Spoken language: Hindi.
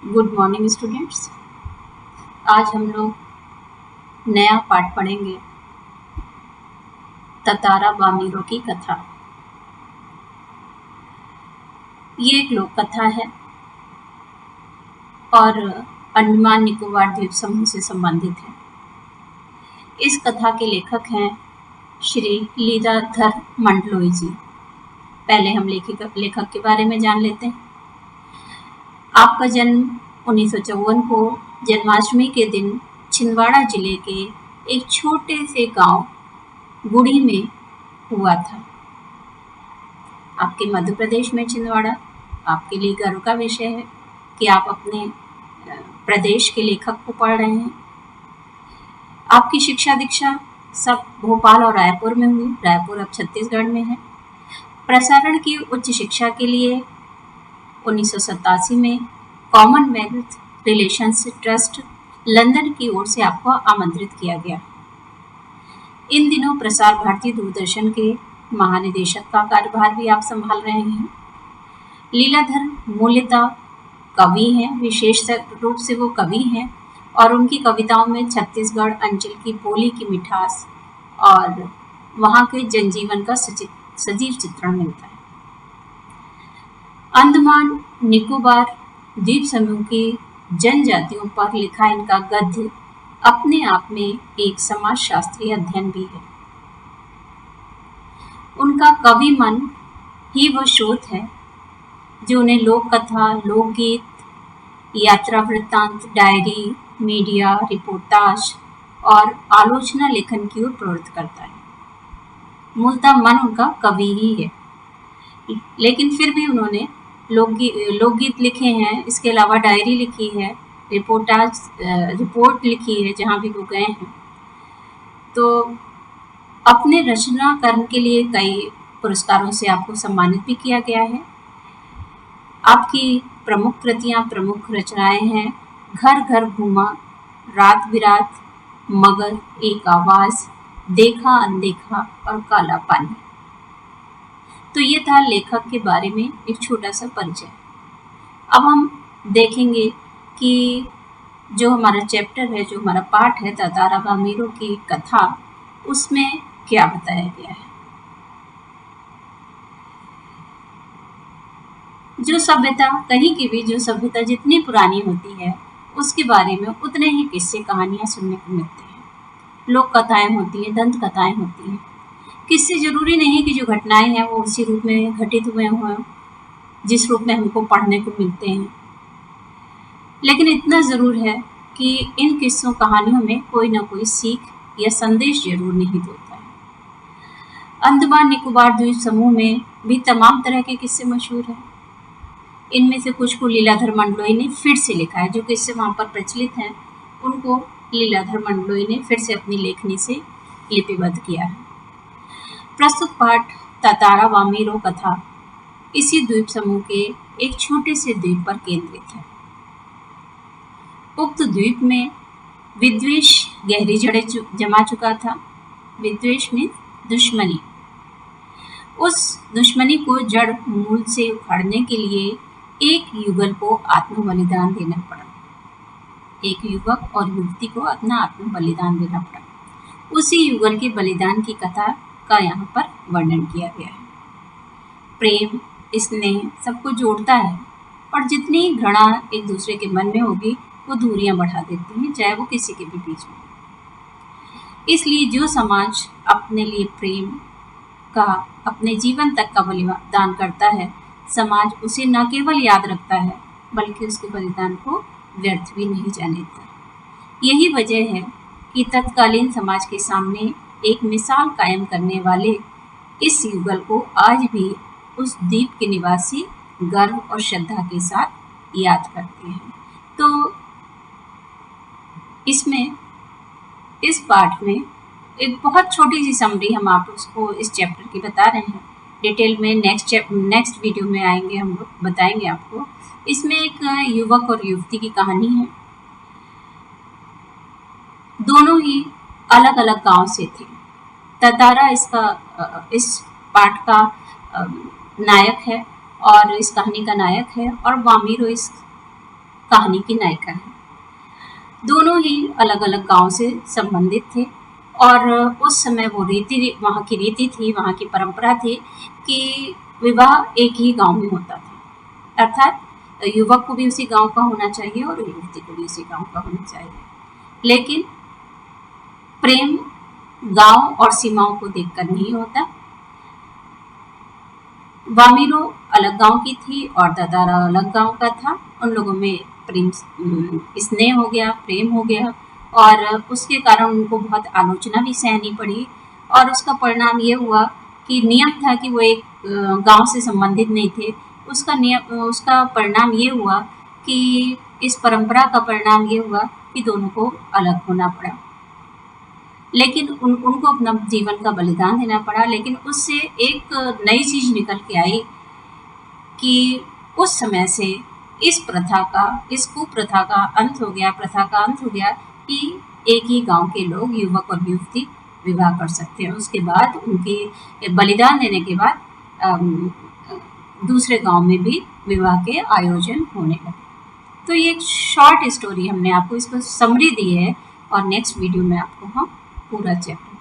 Good morning students. आज हम लोग नया पाठ पढ़ेंगे, ततारा बामीरो की कथा। ये एक लोक कथा है और अंडमान निकोबार द्वीप समूह से संबंधित है। इस कथा के लेखक हैं श्री लीलाधर मंडलोई जी। पहले हम लेखक के बारे में जान लेते हैं। आपका जन्म 1954 को जन्माष्टमी के दिन छिंदवाड़ा जिले के एक छोटे से गांव गुड़ी में हुआ था। आपके मध्य प्रदेश में छिंदवाड़ा आपके लिए गर्व का विषय है कि आप अपने प्रदेश के लेखक को पढ़ रहे हैं। आपकी शिक्षा दीक्षा सब भोपाल और रायपुर में हुई। रायपुर अब छत्तीसगढ़ में है। प्रसारण की उच्च शिक्षा के लिए 1987 में कॉमनवेल्थ रिलेशंस ट्रस्ट लंदन की ओर से आपको आमंत्रित किया गया। इन दिनों प्रसार भारती दूरदर्शन के महानिदेशक का कार्यभार भी आप संभाल रहे हैं। लीलाधर मूलतः कवि हैं, विशेष रूप से वो कवि हैं और उनकी कविताओं में छत्तीसगढ़ अंचल की बोली की मिठास और वहाँ के जनजीवन का सजीव चित्रण मिलता है। अंडमान निकोबार द्वीप समूह की जनजातियों पर लिखा इनका गद्य अपने आप में एक समाजशास्त्रीय अध्ययन भी है। उनका कवि मन ही वह स्रोत है जो उन्हें लोक कथा, लोकगीत, यात्रा वृत्तांत, डायरी, मीडिया रिपोर्टाज और आलोचना लेखन की ओर प्रवृत्त करता है। मूलतः मन उनका कवि ही है, लेकिन फिर भी उन्होंने लोकगीत लिखे हैं। इसके अलावा डायरी लिखी है, रिपोर्ट लिखी है जहाँ भी वो गए हैं। तो अपने रचना कर्म के लिए कई पुरस्कारों से आपको सम्मानित भी किया गया है। आपकी प्रमुख कृतियाँ, प्रमुख रचनाएं हैं घर घर घूमा, रात बिरात, मगर, एक आवाज, देखा अनदेखा और काला पानी। तो ये था लेखक के बारे में एक छोटा सा परिचय। अब हम देखेंगे कि जो हमारा चैप्टर है, जो हमारा पाठ है ततारा बामीरो की कथा, उसमें क्या बताया गया है। जो सभ्यता, कहीं की भी जो सभ्यता जितनी पुरानी होती है उसके बारे में उतने ही किस्से कहानियां सुनने को मिलते हैं। लोक कथाएं होती हैं, दंत कथाएं होती हैं। किससे जरूरी नहीं कि जो घटनाएं हैं वो उसी रूप में घटित हुए हों जिस रूप में हमको पढ़ने को मिलते हैं, लेकिन इतना जरूर है कि इन किस्सों कहानियों में कोई ना कोई सीख या संदेश जरूर निहित होता है। अंडमान निकोबार द्वीप समूह में भी तमाम तरह के किस्से मशहूर हैं। इनमें से कुछ को लीलाधर मंडलोई ने फिर से लिखा है। जो किस्से वहाँ पर प्रचलित हैं उनको लीलाधर मंडलोई ने फिर से अपनी लेखनी से लिपिबद्ध किया है। प्रस्तुत पाठ ततारा बामीरो कथा इसी द्वीप समूह के एक छोटे से द्वीप पर केंद्रित है। उक्त द्वीप में विद्वेष गहरी जड़ें जमा चुका था। विद्वेष में दुश्मनी। उस दुश्मनी को जड़ मूल से उखाड़ने के लिए एक युगल को आत्म बलिदान देना पड़ा। एक युवक और युवती को अपना आत्म बलिदान देना पड़ा। उसी युगल के बलिदान की कथा का यहाँ पर वर्णन किया गया है। प्रेम, स्नेह सबको जोड़ता है और जितनी घृणा एक दूसरे के मन में होगी वो दूरियां बढ़ा देती हैं, चाहे वो किसी के भी बीच में। इसलिए जो समाज अपने लिए प्रेम का अपने जीवन तक का बलिदान करता है, समाज उसे न केवल याद रखता है बल्कि उसके बलिदान को व्यर्थ भी नहीं जाने देता। यही वजह है कि तत्कालीन समाज के सामने एक मिसाल कायम करने वाले इस युगल को आज भी उस द्वीप के निवासी गर्व और श्रद्धा के साथ याद करते हैं। तो इसमें इस पाठ में एक बहुत छोटी सी समरी हम आप उसको इस चैप्टर की बता रहे हैं। डिटेल में नेक्स्ट वीडियो में आएंगे, हम लोग बताएंगे आपको। इसमें एक युवक और युवती की कहानी है। दोनों ही अलग अलग गांव से थे। ततारा इस पाठ का नायक है और इस कहानी का नायक है, और बामीरो इस कहानी की नायिका है। दोनों ही अलग अलग गांव से संबंधित थे और उस समय वो वहाँ की रीति थी, वहाँ की परंपरा थी कि विवाह एक ही गांव में होता था, अर्थात युवक को भी उसी गांव का होना चाहिए और युवती को भी उसी गांव का होना चाहिए। लेकिन प्रेम गांव और सीमाओं को देखकर नहीं होता। वामिरो अलग गांव की थी और ददारा अलग गांव का था। उन लोगों में प्रेम स्नेह हो गया, प्रेम हो गया और उसके कारण उनको बहुत आलोचना भी सहनी पड़ी और उसका परिणाम ये हुआ कि नियम था कि वो एक गांव से संबंधित नहीं थे। उसका परिणाम ये हुआ कि इस परंपरा का परिणाम ये हुआ कि दोनों को अलग होना पड़ा। लेकिन उनको अपना जीवन का बलिदान देना पड़ा। लेकिन उससे एक नई चीज निकल के आई कि उस समय से इस कुप्रथा का अंत हो गया, प्रथा का अंत हो गया कि एक ही गांव के लोग, युवक और युवती, विवाह कर सकते हैं। उसके बाद उनके बलिदान देने के बाद दूसरे गांव में भी विवाह के आयोजन होने लगे। तो ये एक शॉर्ट स्टोरी हमने आपको इसको समरी दी है और नेक्स्ट वीडियो में आपको हम पूरा चैप्टर